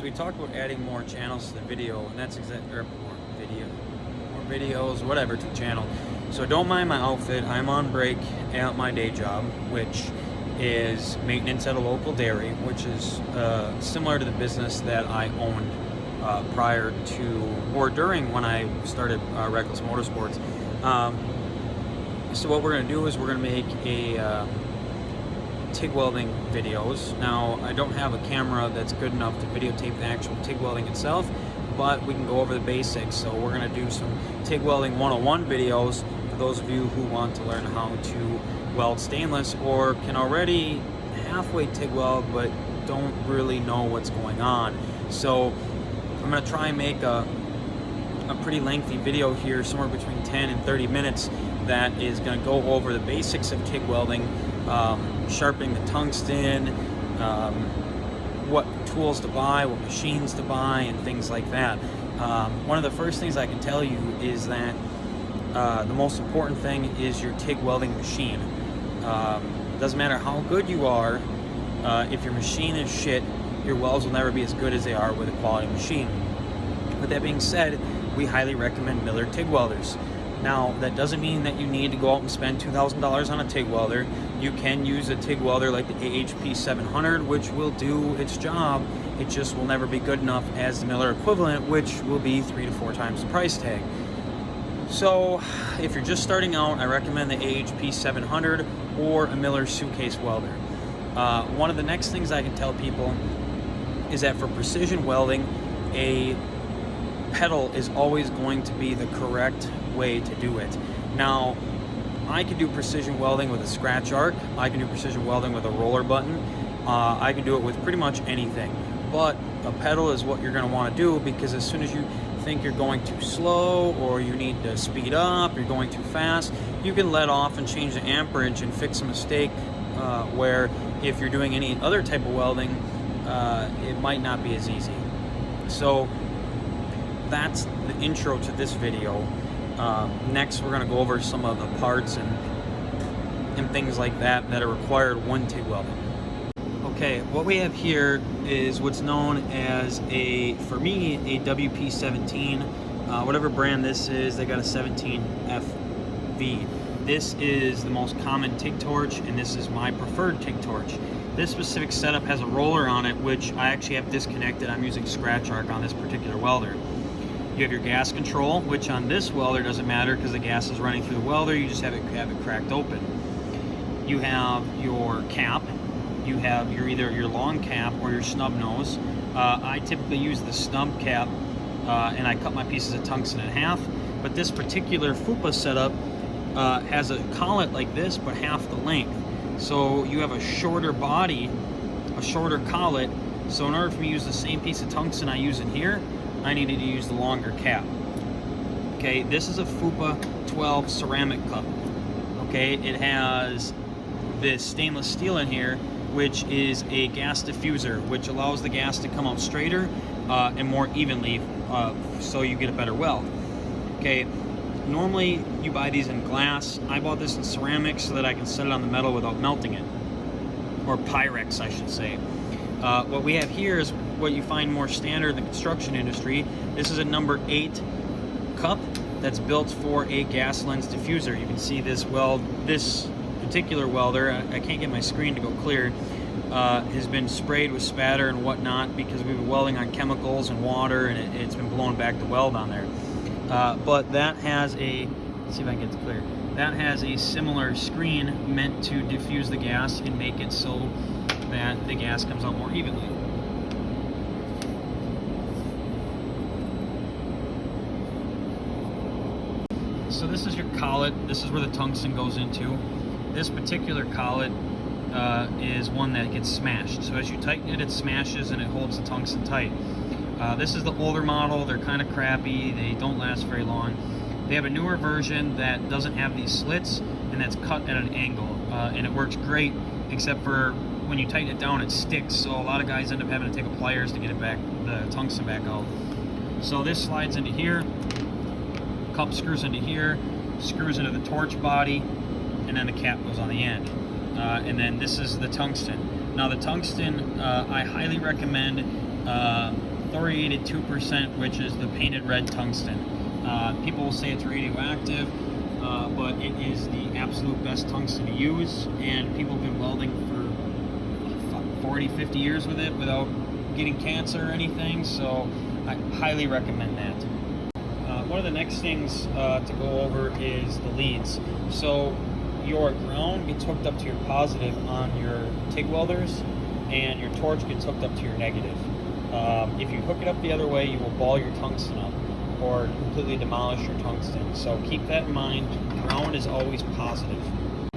So we talked about adding more channels to the video, and that's more videos, whatever, to the channel. So don't mind my outfit. I'm on break at my day job, which is maintenance at a local dairy, which is similar to the business that I owned prior to or during when I started Reckless Motorsports. So what we're going to do is we're going to make a TIG welding videos. Now, I don't have a camera that's good enough to videotape the actual TIG welding itself, but we can go over the basics. So we're going to do some TIG welding 101 videos for those of you who want to learn how to weld stainless or can already halfway TIG weld but don't really know what's going on. So I'm going to try and make a pretty lengthy video here, somewhere between 10 and 30 minutes, that is going to go over the basics of TIG welding, sharpening the tungsten, what tools to buy, what machines to buy, and things like that. One of the first things I can tell you is that the most important thing is your TIG welding machine. Doesn't matter how good you are, if your machine is shit, your welds will never be as good as they are with a quality machine. With that being said, we highly recommend Miller TIG welders. Now, that doesn't mean that you need to go out and spend $2,000 on a TIG welder. You can use a TIG welder like the AHP 700, which will do its job. It just will never be good enough as the Miller equivalent, which will be 3 to 4 times the price tag. So, if you're just starting out, I recommend the AHP 700 or a Miller suitcase welder. One of the next things I can tell people is that for precision welding, a pedal is always going to be the correct way to do it. Now, I can do precision welding with a scratch arc. I can do precision welding with a roller button. I can do it with pretty much anything. But a pedal is what you're going to want to do, because as soon as you think you're going too slow or you need to speed up, you're going too fast, you can let off and change the amperage and fix a mistake where if you're doing any other type of welding, it might not be as easy. So that's the intro to this video. Next, we're going to go over some of the parts and things like that that are required when TIG welding. Okay, what we have here is what's known as for me, a WP17. Whatever brand this is, they got a 17FV. This is the most common TIG torch, and this is my preferred TIG torch. This specific setup has a roller on it, which I actually have disconnected. I'm using scratch arc on this particular welder. You have your gas control, which on this welder doesn't matter because the gas is running through the welder. You just have it cracked open. You have your cap. You have either your long cap or your snub nose. I typically use the snub cap, and I cut my pieces of tungsten in half. But this particular FUPA setup has a collet like this, but half the length. So you have a shorter body, a shorter collet. So in order for me to use the same piece of tungsten I use in here, I needed to use the longer cap. Okay, this is a FUPA 12 ceramic cup. Okay, it has this stainless steel in here, which is a gas diffuser, which allows the gas to come out straighter and more evenly, so you get a better weld. Okay, normally you buy these in glass. I bought this in ceramic so that I can set it on the metal without melting it, or Pyrex, I should say. What we have here is what you find more standard in the construction industry. This is a number 8 cup that's built for a gas lens diffuser. You can see this particular welder, I can't get my screen to go clear, has been sprayed with spatter and whatnot because we've been welding on chemicals and water, and it's been blown back to weld on there. But that has let's see if I can get it clear. That has a similar screen meant to diffuse the gas and make it so that the gas comes out more evenly. So this is your collet. This is where the tungsten goes into. This particular collet is one that gets smashed. So as you tighten it, it smashes and it holds the tungsten tight. This is the older model. They're kind of crappy. They don't last very long. They have a newer version that doesn't have these slits and that's cut at an angle. And it works great, except for when you tighten it down, it sticks. So a lot of guys end up having to take pliers to get it back, the tungsten back out. So this slides into here. Cup screws into here, screws into the torch body, and then the cap goes on the end. And then this is the tungsten. Now the tungsten, I highly recommend thoriated 2%, which is the painted red tungsten. People will say it's radioactive, but it is the absolute best tungsten to use, and people have been welding for 40, 50 years with it without getting cancer or anything, so I highly recommend that. One of the next things to go over is the leads. So your ground gets hooked up to your positive on your TIG welders, and your torch gets hooked up to your negative. If you hook it up the other way, you will ball your tungsten up or completely demolish your tungsten. So keep that in mind. Ground is always positive.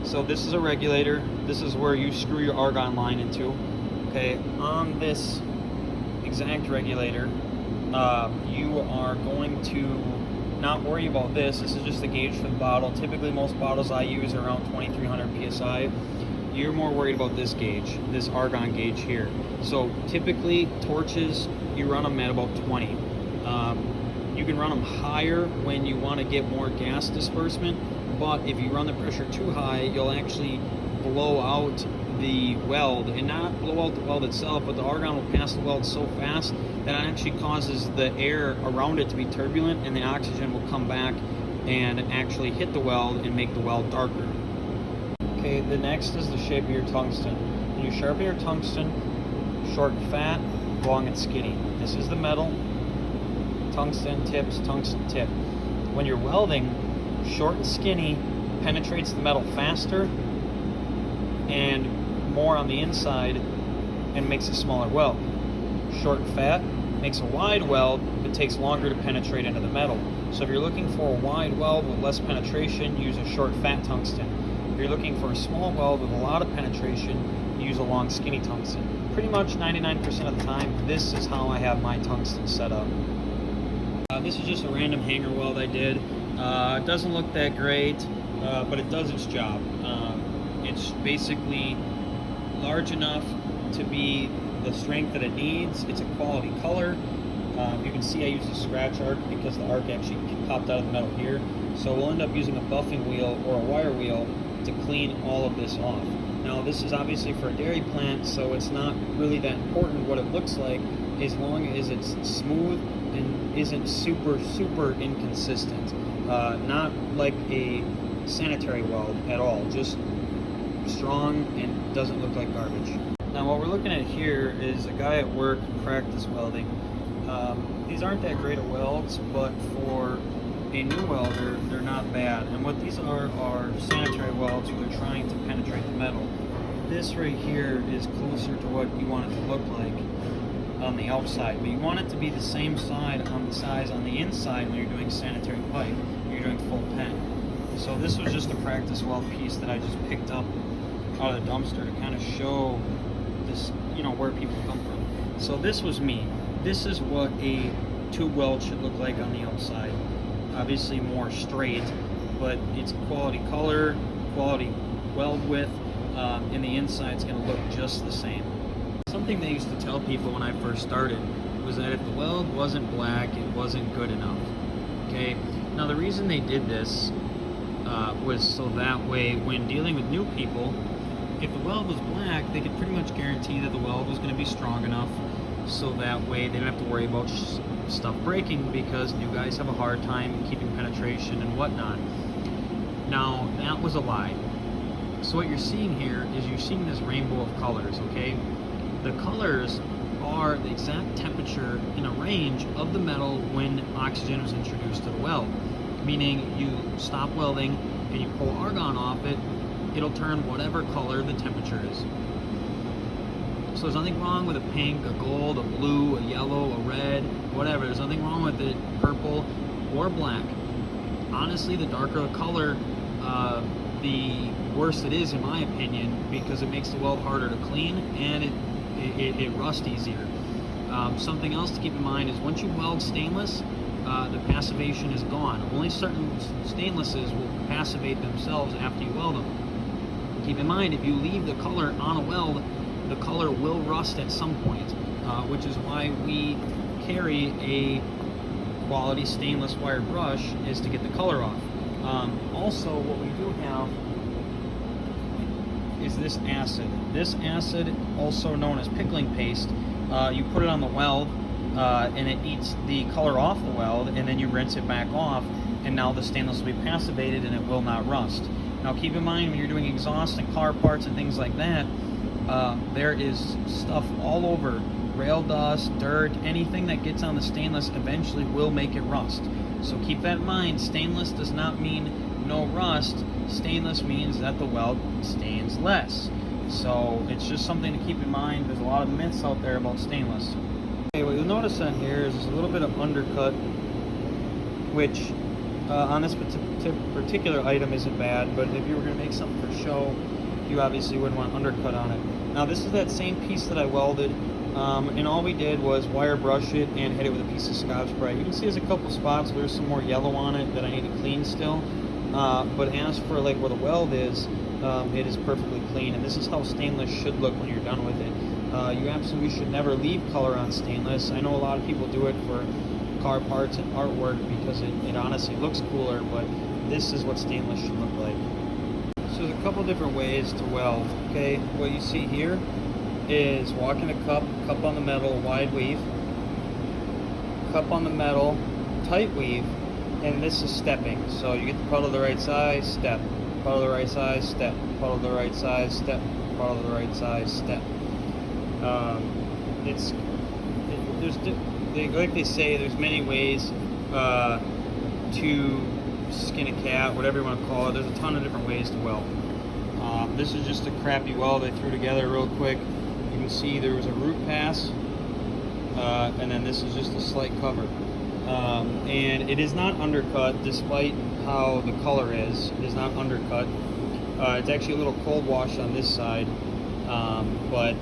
So this is a regulator. This is where you screw your argon line into. Okay, on this exact regulator, you are going to not worry about this. This is just the gauge for the bottle. Typically most bottles I use are around 2300 psi. You're more worried about this gauge, this argon gauge here. So typically torches, you run them at about 20. You can run them higher when you want to get more gas disbursement, but if you run the pressure too high, you'll actually blow out the weld, and not blow out the weld itself, but the argon will pass the weld so fast that it actually causes the air around it to be turbulent, and the oxygen will come back and actually hit the weld and make the weld darker. Okay, the next is the shape of your tungsten. When you sharpen your tungsten, short and fat, long and skinny. This is the metal, tungsten tips, tungsten tip. When you're welding, short and skinny penetrates the metal faster and more on the inside and makes a smaller weld. Short and fat makes a wide weld but takes longer to penetrate into the metal. So if you're looking for a wide weld with less penetration, use a short fat tungsten. If you're looking for a small weld with a lot of penetration, use a long skinny tungsten. Pretty much 99% of the time, this is how I have my tungsten set up. This is just a random hanger weld I did. It doesn't look that great, but it does its job. It's basically large enough to be the strength that it needs. It's a quality color. You can see I used a scratch arc because the arc actually popped out of the metal here. So we'll end up using a buffing wheel or a wire wheel to clean all of this off. Now this is obviously for a dairy plant, so it's not really that important what it looks like as long as it's smooth and isn't super inconsistent. Not like a sanitary weld at all, just strong and doesn't look like garbage. Now what we're looking at here is a guy at work practice welding. These aren't that great of welds, but for a new welder, they're not bad. And what these are sanitary welds where they're trying to penetrate the metal. This right here is closer to what you want it to look like on the outside, but you want it to be the same size on the inside when you're doing sanitary pipe, when you're doing full pen. So this was just a practice weld piece that I just picked up out of the dumpster to kind of show this, where people come from. So this was me. This is what a tube weld should look like on the outside. Obviously more straight, but it's quality color, quality weld width. In the inside, it's going to look just the same. Something they used to tell people when I first started was that if the weld wasn't black, it wasn't good enough. Okay. Now the reason they did this was so that way when dealing with new people, if the weld was black, they could pretty much guarantee that the weld was going to be strong enough, so that way they didn't have to worry about stuff breaking, because new guys have a hard time keeping penetration and whatnot. Now that was a lie. So what you're seeing here is you're seeing this rainbow of colors, okay? The colors are the exact temperature in a range of the metal when oxygen was introduced to the weld. Meaning you stop welding and you pull argon off it, it'll turn whatever color the temperature is. So there's nothing wrong with a pink, a gold, a blue, a yellow, a red, whatever. There's nothing wrong with it, purple or black. Honestly, the darker the color, the worse it is in my opinion, because it makes the weld harder to clean and it rusts easier. Something else to keep in mind is once you weld stainless, the passivation is gone. Only certain stainlesses will passivate themselves after you weld them. Keep in mind, if you leave the color on a weld, the color will rust at some point, which is why we carry a quality stainless wire brush, is to get the color off. Also, what we do have is this acid. This acid, also known as pickling paste, you put it on the weld and it eats the color off the weld, and then you rinse it back off, and now the stainless will be passivated and it will not rust. Now keep in mind, when you're doing exhaust and car parts and things like that, there is stuff all over. Rail dust, dirt, anything that gets on the stainless eventually will make it rust. So keep that in mind. Stainless does not mean no rust. Stainless means that the weld stains less. So it's just something to keep in mind. There's a lot of myths out there about stainless. Okay, what you'll notice on here is there's a little bit of undercut, which on this particular item isn't bad, but if you were going to make something for show, you obviously wouldn't want undercut on it. Now this is that same piece that I welded, and all we did was wire brush it and hit it with a piece of Scotch-Brite. You can see there's a couple spots where there's some more yellow on it that I need to clean still, but as for like where the weld is, it is perfectly clean, and this is how stainless should look when you're done with it. You absolutely should never leave color on stainless. I know a lot of people do it for car parts and artwork because it honestly looks cooler, but this is what stainless should look like. So there's a couple different ways to weld. Okay, what you see here is walking a cup on the metal, wide weave, cup on the metal, tight weave, and this is stepping. So you get the puddle the right size, step, puddle the right size, step, puddle the right size, step, puddle the right size, step. Like they say, there's many ways to skin a cat, whatever you want to call it. There's a ton of different ways to weld. This is just a crappy weld I threw together real quick. You can see there was a root pass, and then this is just a slight cover. And it is not undercut, despite how the color is. It is not undercut. It's actually a little cold wash on this side, but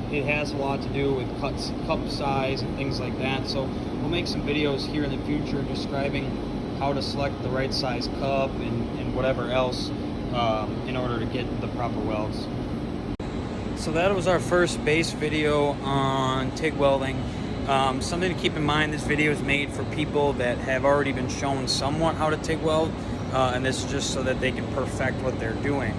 it has a lot to do with cup size and things like that. So we'll make some videos here in the future describing how to select the right size cup and whatever else in order to get the proper welds. So that was our first base video on TIG welding. Something to keep in mind, this video is made for people that have already been shown somewhat how to TIG weld, and this is just so that they can perfect what they're doing.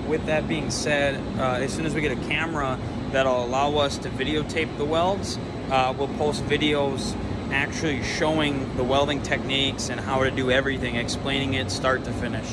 With that being said, as soon as we get a camera that'll allow us to videotape the welds, we'll post videos actually showing the welding techniques and how to do everything, explaining it start to finish.